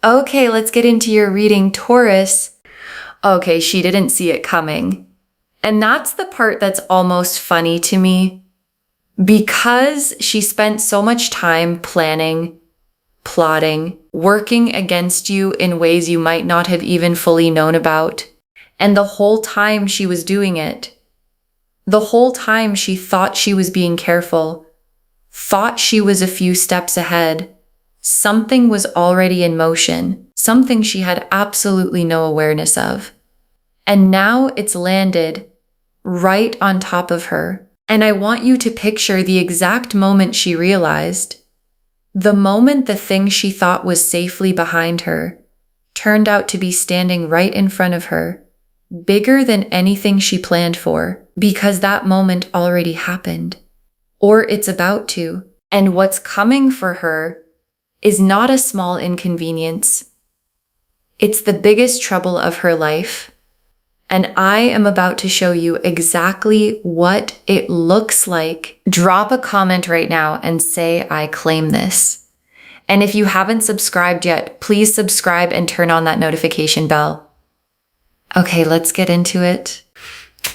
Okay, let's get into your reading, Taurus. Okay, she didn't see it coming. And that's the part that's almost funny to me. Because she spent so much time planning, plotting, working against you in ways you might not have even fully known about. And the whole time she was doing it, the whole time she thought she was being careful, thought she was a few steps ahead. Something was already in motion, something she had absolutely no awareness of. And now it's landed right on top of her. And I want you to picture the exact moment she realized. The moment the thing she thought was safely behind her turned out to be standing right in front of her, bigger than anything she planned for, because that moment already happened. Or it's about to. And what's coming for her is not a small inconvenience. It's the biggest trouble of her life. And I am about to show you exactly what it looks like. Drop a comment right now and say, I claim this. And if you haven't subscribed yet, please subscribe and turn on that notification bell. Okay, let's get into it.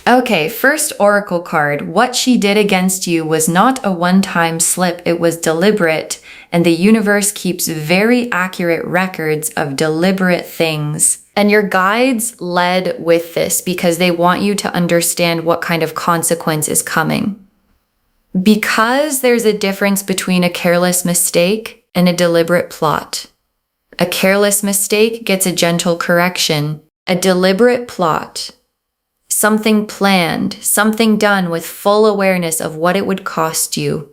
Okay, first oracle card. What she did against you was not a one-time slip, it was deliberate, and the universe keeps very accurate records of deliberate things. And your guides led with this because they want you to understand what kind of consequence is coming. Because there's a difference between a careless mistake and a deliberate plot. A careless mistake gets a gentle correction. A deliberate plot, something planned, something done with full awareness of what it would cost you,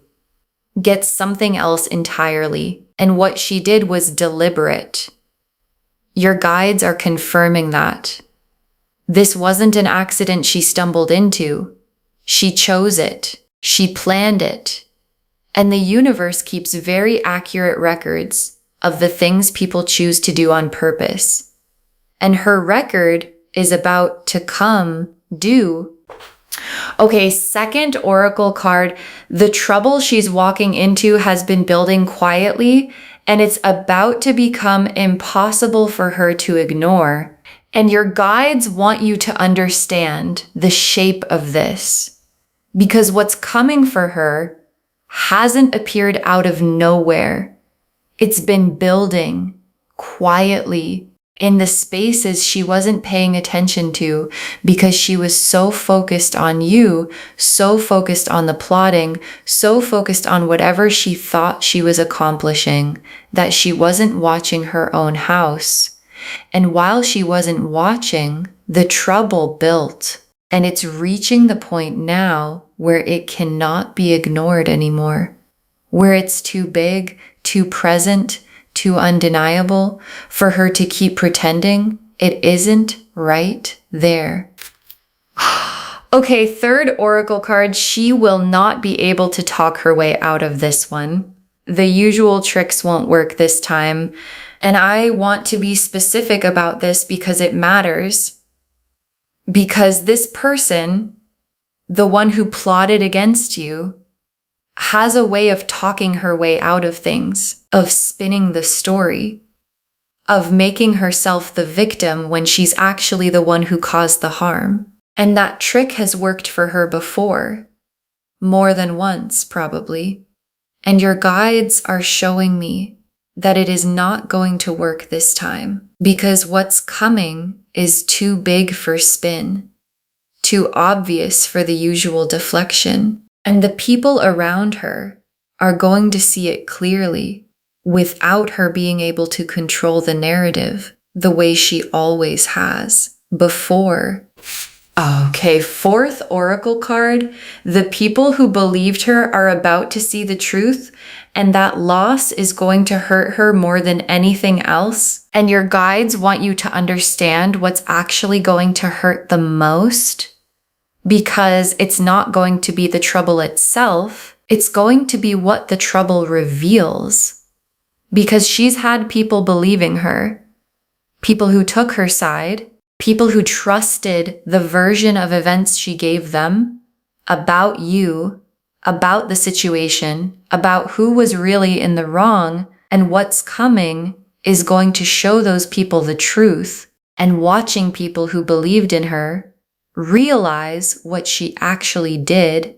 gets something else entirely. And what she did was deliberate. Your guides are confirming that. This wasn't an accident she stumbled into. She chose it. She planned it. And the universe keeps very accurate records of the things people choose to do on purpose. And her record is about to come due. Okay, second oracle card. The trouble she's walking into has been building quietly, and it's about to become impossible for her to ignore. And your guides want you to understand the shape of this, because what's coming for her hasn't appeared out of nowhere. It's been building quietly in the spaces she wasn't paying attention to because she was so focused on you, so focused on the plotting, so focused on whatever she thought she was accomplishing, that she wasn't watching her own house. And while she wasn't watching, the trouble built. And it's reaching the point now where it cannot be ignored anymore, where it's too big, too present, too undeniable for her to keep pretending it isn't right there. Okay, third oracle card. She will not be able to talk her way out of this one. The usual tricks won't work this time. And I want to be specific about this because it matters. Because this person, the one who plotted against you, has a way of talking her way out of things, of spinning the story, of making herself the victim when she's actually the one who caused the harm. And that trick has worked for her before, more than once probably. And your guides are showing me that it is not going to work this time, because what's coming is too big for spin, too obvious for the usual deflection. And the people around her are going to see it clearly without her being able to control the narrative the way she always has before. Okay, fourth oracle card. The people who believed her are about to see the truth, and that loss is going to hurt her more than anything else. And your guides want you to understand what's actually going to hurt the most. Because it's not going to be the trouble itself, it's going to be what the trouble reveals. Because she's had people believing her, people who took her side, people who trusted the version of events she gave them about you, about the situation, about who was really in the wrong, and what's coming is going to show those people the truth, and watching people who believed in her realize what she actually did,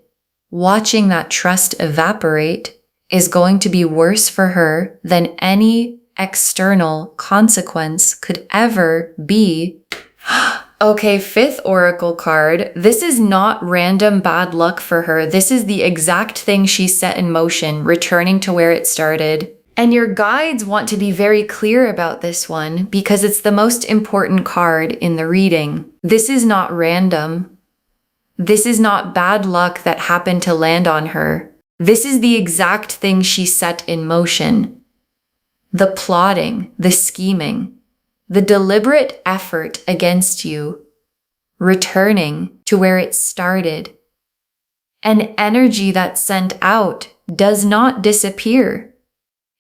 watching that trust evaporate, is going to be worse for her than any external consequence could ever be. Okay, fifth oracle card. This is not random bad luck for her. This is the exact thing she set in motion, returning to where it started. And your guides want to be very clear about this one because it's the most important card in the reading. This is not random. This is not bad luck that happened to land on her. This is the exact thing she set in motion. The plotting, the scheming, the deliberate effort against you, returning to where it started. An energy that's sent out does not disappear.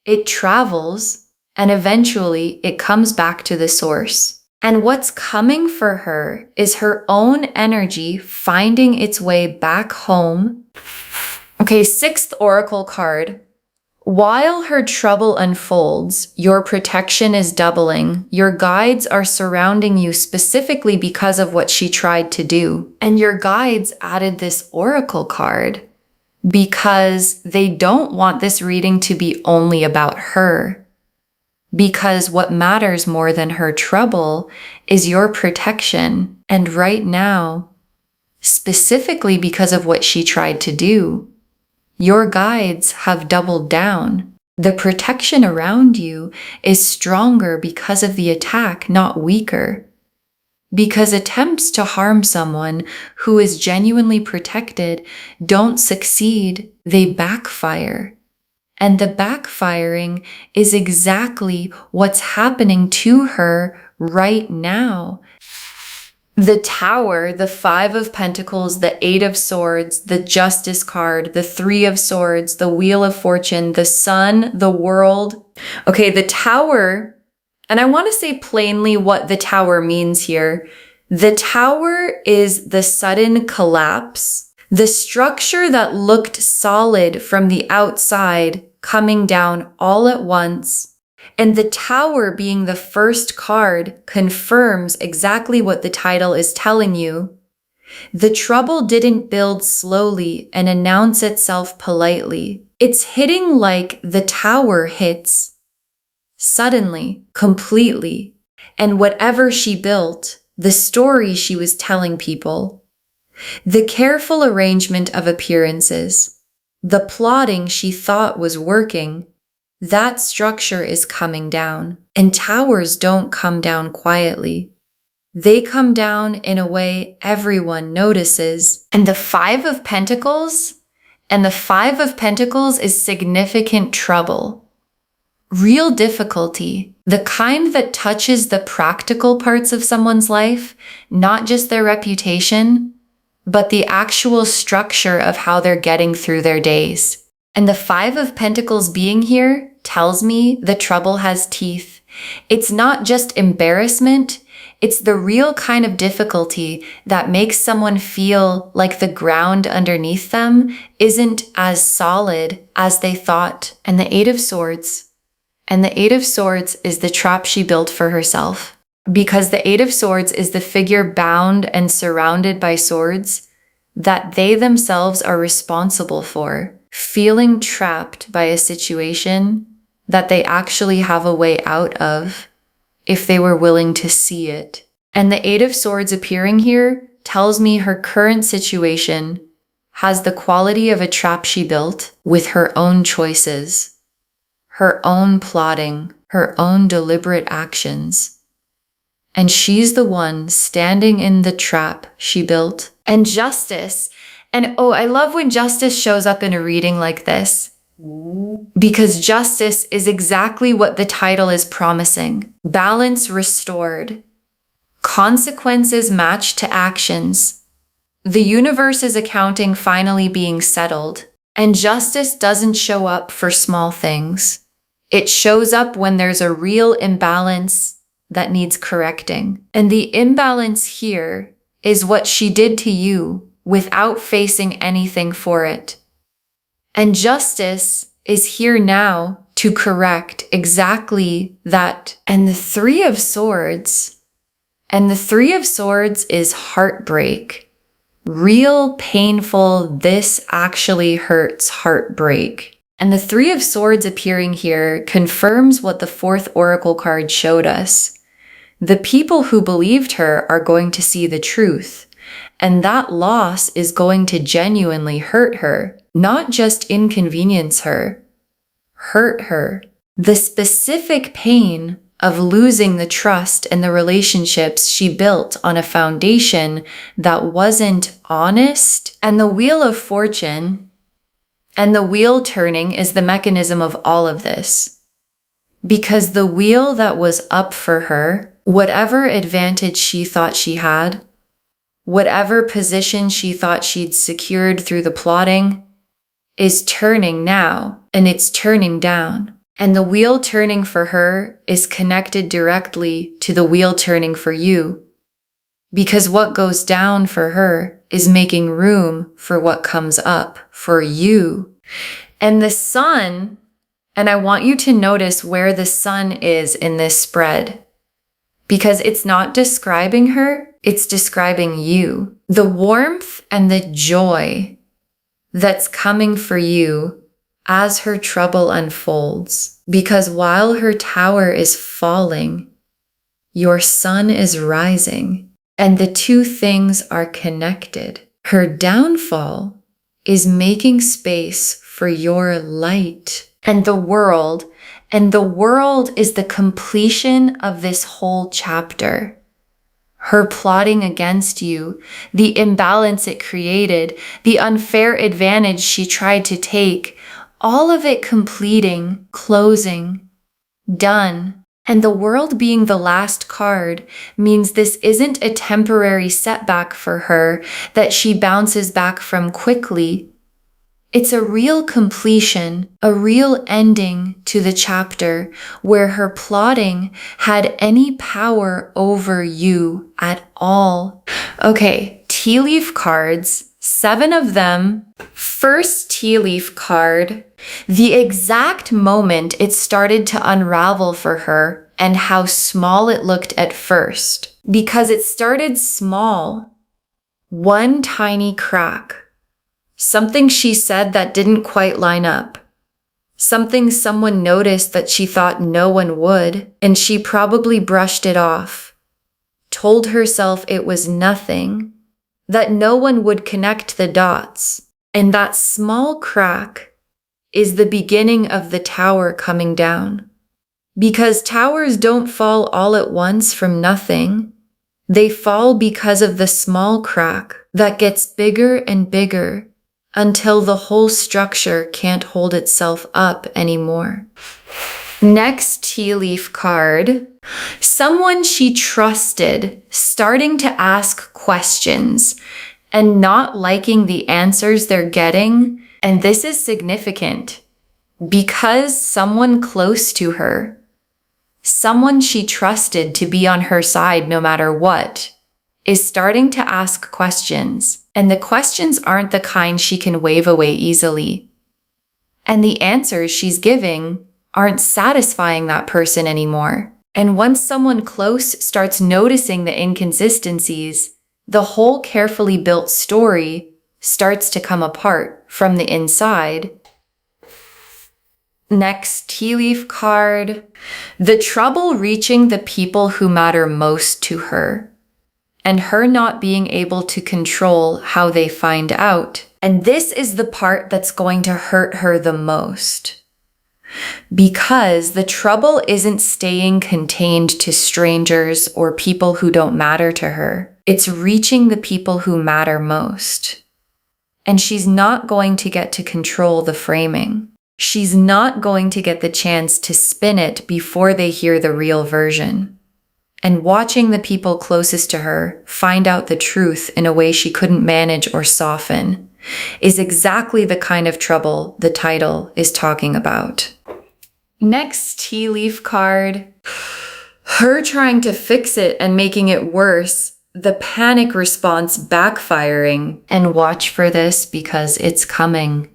It travels, and eventually it comes back to the source. And what's coming for her is her own energy finding its way back home. Okay, sixth oracle card. While her trouble unfolds, your protection is doubling. Your guides are surrounding you specifically because of what she tried to do. And your guides added this oracle card because they don't want this reading to be only about her. Because what matters more than her trouble is your protection. And right now, specifically because of what she tried to do, your guides have doubled down. The protection around you is stronger because of the attack, not weaker. Because attempts to harm someone who is genuinely protected don't succeed, they backfire. And the backfiring is exactly what's happening to her right now. The Tower, the Five of Pentacles, the Eight of Swords, the Justice card, the Three of Swords, the Wheel of Fortune, the Sun, the World. Okay, the Tower, and I want to say plainly what the Tower means here. The Tower is the sudden collapse, the structure that looked solid from the outside coming down all at once. And the Tower being the first card confirms exactly what the title is telling you. The trouble didn't build slowly and announce itself politely. It's hitting like the Tower hits suddenly, completely. And whatever she built, the story she was telling people, the careful arrangement of appearances, the plotting she thought was working, that structure is coming down. And towers don't come down quietly. They come down in a way everyone notices. And the Five of Pentacles? And the Five of Pentacles is significant trouble. Real difficulty. The kind that touches the practical parts of someone's life, not just their reputation, but the actual structure of how they're getting through their days. And the Five of Pentacles being here tells me the trouble has teeth. It's not just embarrassment, it's the real kind of difficulty that makes someone feel like the ground underneath them isn't as solid as they thought. And the Eight of Swords. And the Eight of Swords is the trap she built for herself. Because the Eight of Swords is the figure bound and surrounded by swords that they themselves are responsible for. Feeling trapped by a situation that they actually have a way out of if they were willing to see it. And the Eight of Swords appearing here tells me her current situation has the quality of a trap she built with her own choices, her own plotting, her own deliberate actions. And she's the one standing in the trap she built. And Justice. And oh, I love when Justice shows up in a reading like this. Because Justice is exactly what the title is promising. Balance restored. Consequences matched to actions. The universe's accounting finally being settled. And justice doesn't show up for small things. It shows up when there's a real imbalance that needs correcting. And the imbalance here is what she did to you without facing anything for it. And justice is here now to correct exactly that. And the Three of Swords, is heartbreak. Real painful, this actually hurts heartbreak. And the Three of Swords appearing here confirms what the fourth oracle card showed us. The people who believed her are going to see the truth, and that loss is going to genuinely hurt her, not just inconvenience her, hurt her. The specific pain of losing the trust and the relationships she built on a foundation that wasn't honest. And the Wheel of Fortune and the wheel turning is the mechanism of all of this. Because the wheel that was up for her, whatever advantage she thought she had, whatever position she thought she'd secured through the plotting, is turning now, and it's turning down. And the wheel turning for her is connected directly to the wheel turning for you. Because what goes down for her is making room for what comes up for you. And the sun, and I want you to notice where the sun is in this spread. Because it's not describing her, it's describing you. The warmth and the joy that's coming for you as her trouble unfolds. Because while her tower is falling, your sun is rising. And the two things are connected. Her downfall is making space for your light. And the world is the completion of this whole chapter. Her plotting against you, the imbalance it created, the unfair advantage she tried to take, all of it completing, closing, done. And the world being the last card means this isn't a temporary setback for her that she bounces back from quickly. It's a real completion, a real ending to the chapter where her plotting had any power over you at all. Okay, tea leaf cards, 7 of them. First tea leaf card, the exact moment it started to unravel for her and how small it looked at first. Because it started small. One tiny crack. Something she said that didn't quite line up. Something someone noticed that she thought no one would, and she probably brushed it off. Told herself it was nothing, that no one would connect the dots. And that small crack is the beginning of the tower coming down. Because towers don't fall all at once from nothing. They fall because of the small crack that gets bigger and bigger until the whole structure can't hold itself up anymore. Next tea leaf card, someone she trusted starting to ask questions and not liking the answers they're getting. And this is significant because someone close to her, someone she trusted to be on her side no matter what, is starting to ask questions. And the questions aren't the kind she can wave away easily. And the answers she's giving aren't satisfying that person anymore. And once someone close starts noticing the inconsistencies, the whole carefully built story starts to come apart from the inside. Next tea leaf card, the trouble reaching the people who matter most to her, and her not being able to control how they find out. And this is the part that's going to hurt her the most. Because the trouble isn't staying contained to strangers or people who don't matter to her. It's reaching the people who matter most. And she's not going to get to control the framing. She's not going to get the chance to spin it before they hear the real version. And watching the people closest to her find out the truth in a way she couldn't manage or soften is exactly the kind of trouble the title is talking about. Next tea leaf card, her trying to fix it and making it worse, the panic response backfiring. And watch for this because it's coming.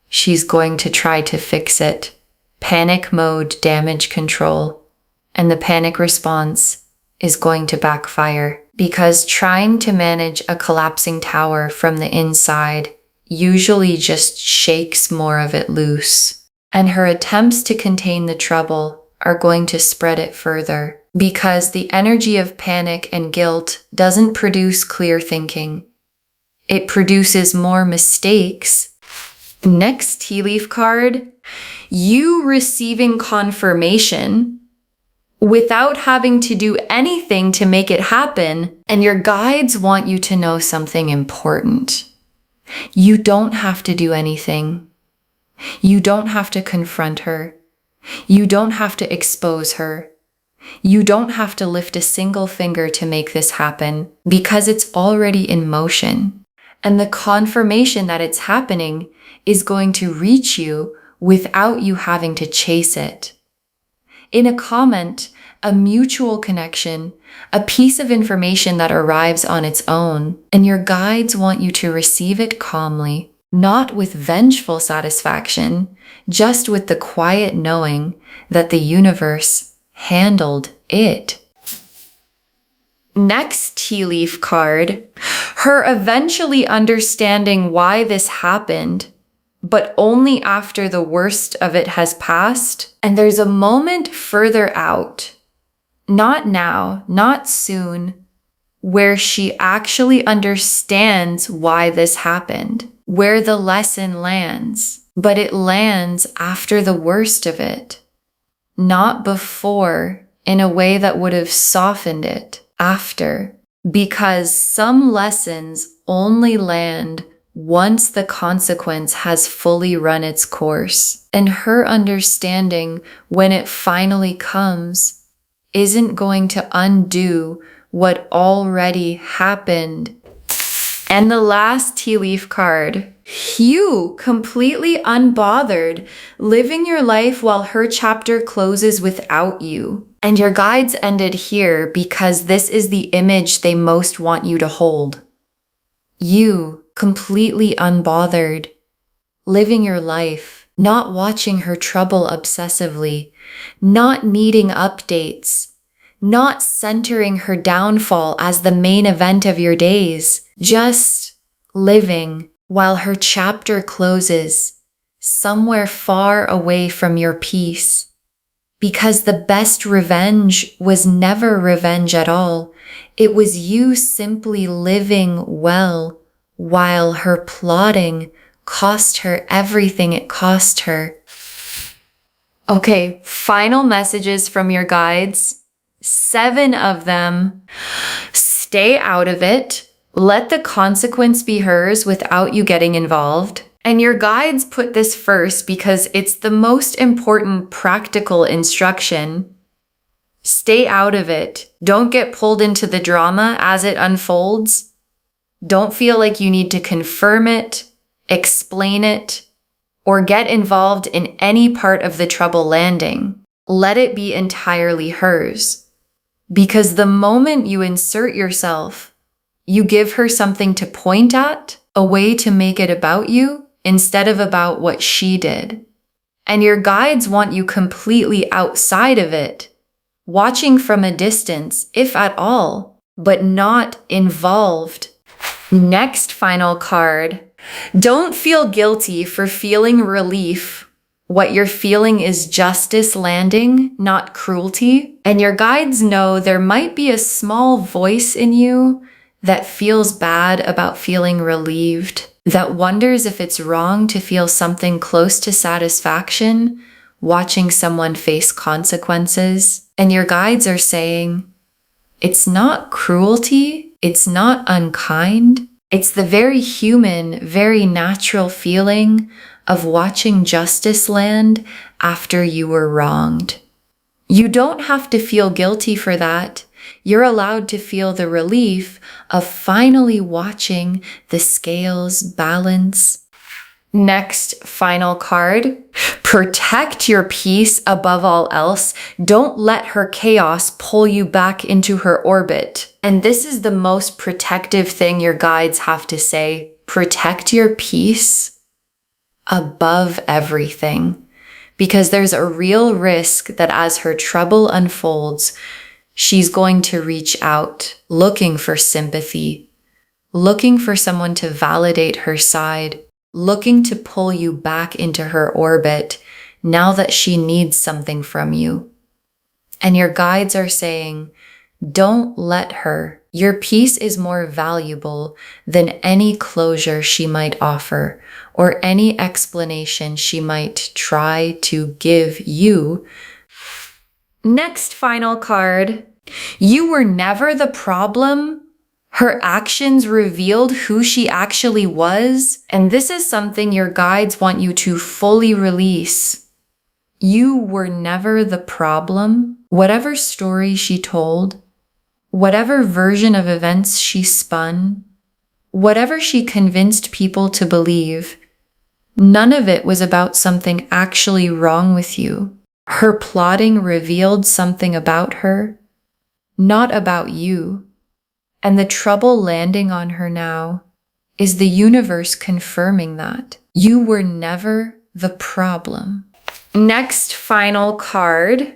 She's going to try to fix it. panic mode damage control. And the panic response is going to backfire because trying to manage a collapsing tower from the inside usually just shakes more of it loose. And her attempts to contain the trouble are going to spread it further because the energy of panic and guilt doesn't produce clear thinking. It produces more mistakes. Next tea leaf card, you receiving confirmation without having to do anything to make it happen, and your guides want you to know something important. You don't have to do anything. You don't have to confront her. You don't have to expose her. You don't have to lift a single finger to make this happen because it's already in motion. And the confirmation that it's happening is going to reach you without you having to chase it. In a comment, a mutual connection, a piece of information that arrives on its own, and your guides want you to receive it calmly, not with vengeful satisfaction, just with the quiet knowing that the universe handled it. Next tea leaf card, her eventually understanding why this happened, but only after the worst of it has passed. And there's a moment further out, not now, not soon, where she actually understands why this happened, where the lesson lands, but it lands after the worst of it, not before in a way that would have softened it after, because some lessons only land once the consequence has fully run its course. And her understanding, when it finally comes, isn't going to undo what already happened. And the last tea leaf card, you completely unbothered, living your life while her chapter closes without you. And your guides ended here because this is the image they most want you to hold. You completely unbothered, living your life, not watching her trouble obsessively, not needing updates, not centering her downfall as the main event of your days, just living while her chapter closes somewhere far away from your peace. Because the best revenge was never revenge at all. It was you simply living well while her plotting cost her everything it cost her. Okay, final messages from your guides. 7 of them. Stay out of it. Let the consequence be hers without you getting involved. And your guides put this first because it's the most important practical instruction. Stay out of it. Don't get pulled into the drama as it unfolds. Don't feel like you need to confirm it, explain it, or get involved in any part of the trouble landing. Let it be entirely hers. Because the moment you insert yourself, you give her something to point at, a way to make it about you, instead of about what she did. And your guides want you completely outside of it, watching from a distance, if at all, but not involved. Next final card. Don't feel guilty for feeling relief. What you're feeling is justice landing, not cruelty. And your guides know there might be a small voice in you that feels bad about feeling relieved, that wonders if it's wrong to feel something close to satisfaction watching someone face consequences. And your guides are saying, it's not cruelty, it's not unkind, it's the very human, very natural feeling of watching justice land after you were wronged. You don't have to feel guilty for that. You're allowed to feel the relief of finally watching the scales balance. Next, final card. Protect your peace above all else. Don't let her chaos pull you back into her orbit. And this is the most protective thing your guides have to say. Protect your peace above everything. because there's a real risk that as her trouble unfolds, she's going to reach out, looking for sympathy, looking for someone to validate her side, looking to pull you back into her orbit now that she needs something from you. And your guides are saying, don't let her. Your peace is more valuable than any closure she might offer or any explanation she might try to give you. Next final card. You were never the problem. Her actions revealed who she actually was. And this is something your guides want you to fully release. You were never the problem. Whatever story she told, whatever version of events she spun, whatever she convinced people to believe, none of it was about something actually wrong with you. Her plotting revealed something about her, not about you. And the trouble landing on her now is the universe confirming that. You were never the problem. Next final card.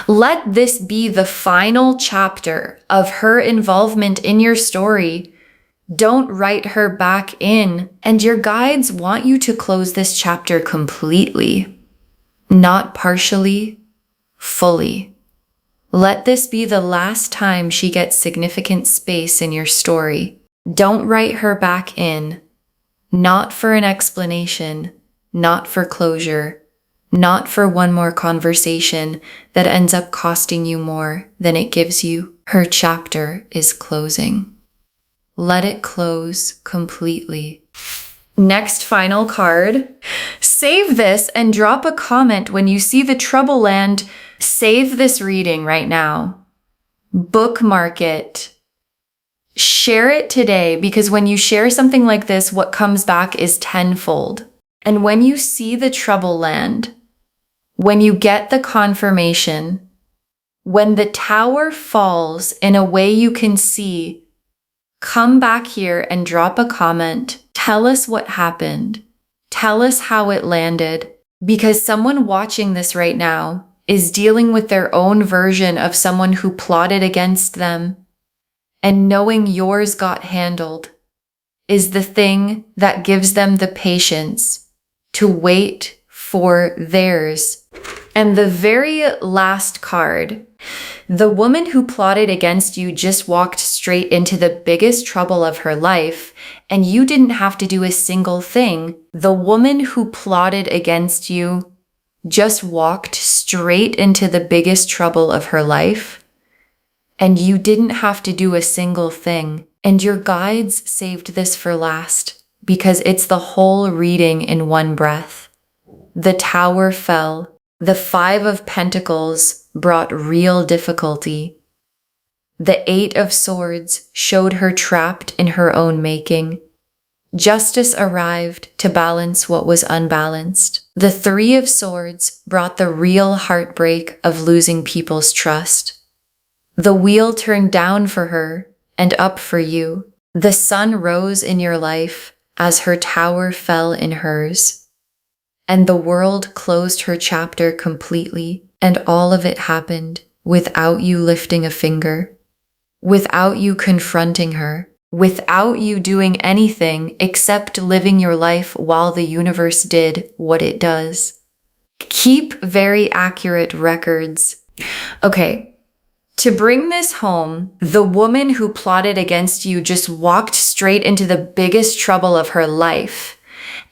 Let this be the final chapter of her involvement in your story. Don't write her back in. And your guides want you to close this chapter completely, not partially, fully. Let this be the last time she gets significant space in your story. Don't write her back in, not for an explanation, not for closure, not for one more conversation that ends up costing you more than it gives you. Her chapter is closing. Let it close completely. Next final card. Save this and drop a comment when you see the trouble land. Save this reading right now. Bookmark it. Share it today, because when you share something like this, what comes back is tenfold. And when you see the trouble land, when you get the confirmation, when the tower falls in a way you can see, come back here and drop a comment. Tell us what happened. Tell us how it landed, because someone watching this right now is dealing with their own version of someone who plotted against them, and knowing yours got handled is the thing that gives them the patience to wait for theirs. And the very last card, the woman who plotted against you just walked straight into the biggest trouble of her life, and you didn't have to do a single thing. The woman who plotted against you just walked straight into the biggest trouble of her life, and you didn't have to do a single thing. And your guides saved this for last, because it's the whole reading in one breath. The tower fell. The 5 of Pentacles brought real difficulty. The 8 of Swords showed her trapped in her own making. Justice arrived to balance what was unbalanced. The 3 of Swords brought the real heartbreak of losing people's trust. The wheel turned down for her and up for you. The sun rose in your life as her tower fell in hers. And the world closed her chapter completely, and all of it happened without you lifting a finger, without you confronting her, without you doing anything except living your life while the universe did what it does. Keep very accurate records. Okay, to bring this home, the woman who plotted against you just walked straight into the biggest trouble of her life.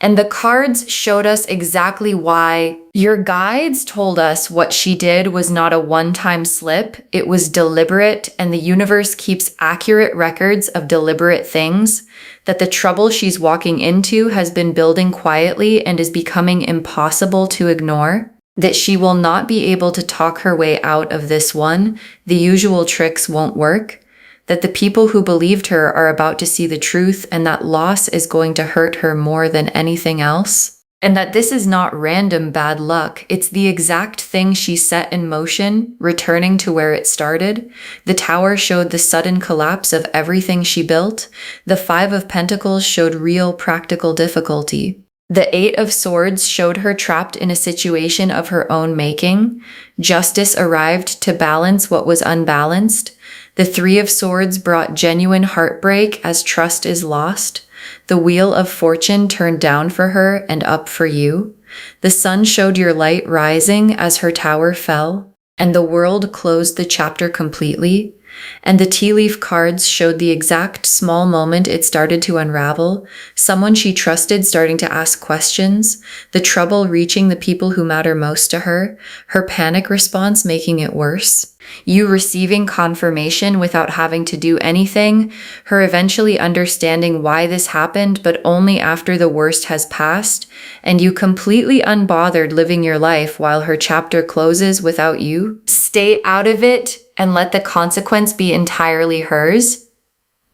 And the cards showed us exactly why. Your guides told us what she did was not a one-time slip. It was deliberate, and the universe keeps accurate records of deliberate things, that the trouble she's walking into has been building quietly and is becoming impossible to ignore, that she will not be able to talk her way out of this one. The usual tricks won't work. That the people who believed her are about to see the truth, and that loss is going to hurt her more than anything else. And that this is not random bad luck. It's the exact thing she set in motion, returning to where it started. The tower showed the sudden collapse of everything she built. The 5 of Pentacles showed real practical difficulty. The Eight of Swords showed her trapped in a situation of her own making. Justice arrived to balance what was unbalanced. The Three of Swords brought genuine heartbreak as trust is lost. The Wheel of Fortune turned down for her and up for you. The sun showed your light rising as her tower fell, and the world closed the chapter completely. And the tea leaf cards showed the exact small moment it started to unravel, someone she trusted starting to ask questions, the trouble reaching the people who matter most to her, her panic response making it worse, you receiving confirmation without having to do anything, her eventually understanding why this happened but only after the worst has passed, and you completely unbothered living your life while her chapter closes without you. Stay out of it and let the consequence be entirely hers.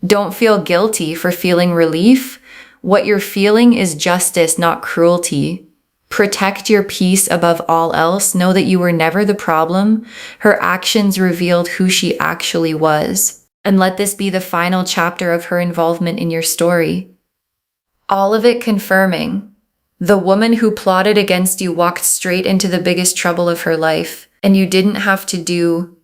Don't feel guilty for feeling relief. What you're feeling is justice, not cruelty. Protect your peace above all else. Know that you were never the problem. Her actions revealed who she actually was. And let this be the final chapter of her involvement in your story. All of it confirming. The woman who plotted against you walked straight into the biggest trouble of her life, and you didn't have to do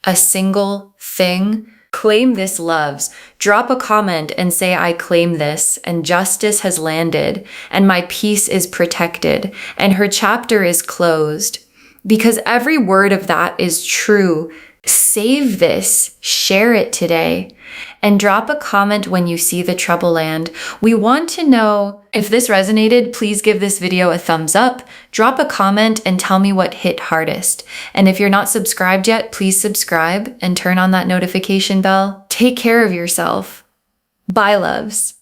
a single thing. Claim this, loves. Drop a comment and say, I claim this, and justice has landed, and my peace is protected, and her chapter is closed. Because every word of that is true. Save this, share it today, and drop a comment when you see the trouble land. We want to know if this resonated. Please give this video a thumbs up, drop a comment, and tell me what hit hardest. And if you're not subscribed yet, please subscribe and turn on that notification bell. Take care of yourself. Bye, loves.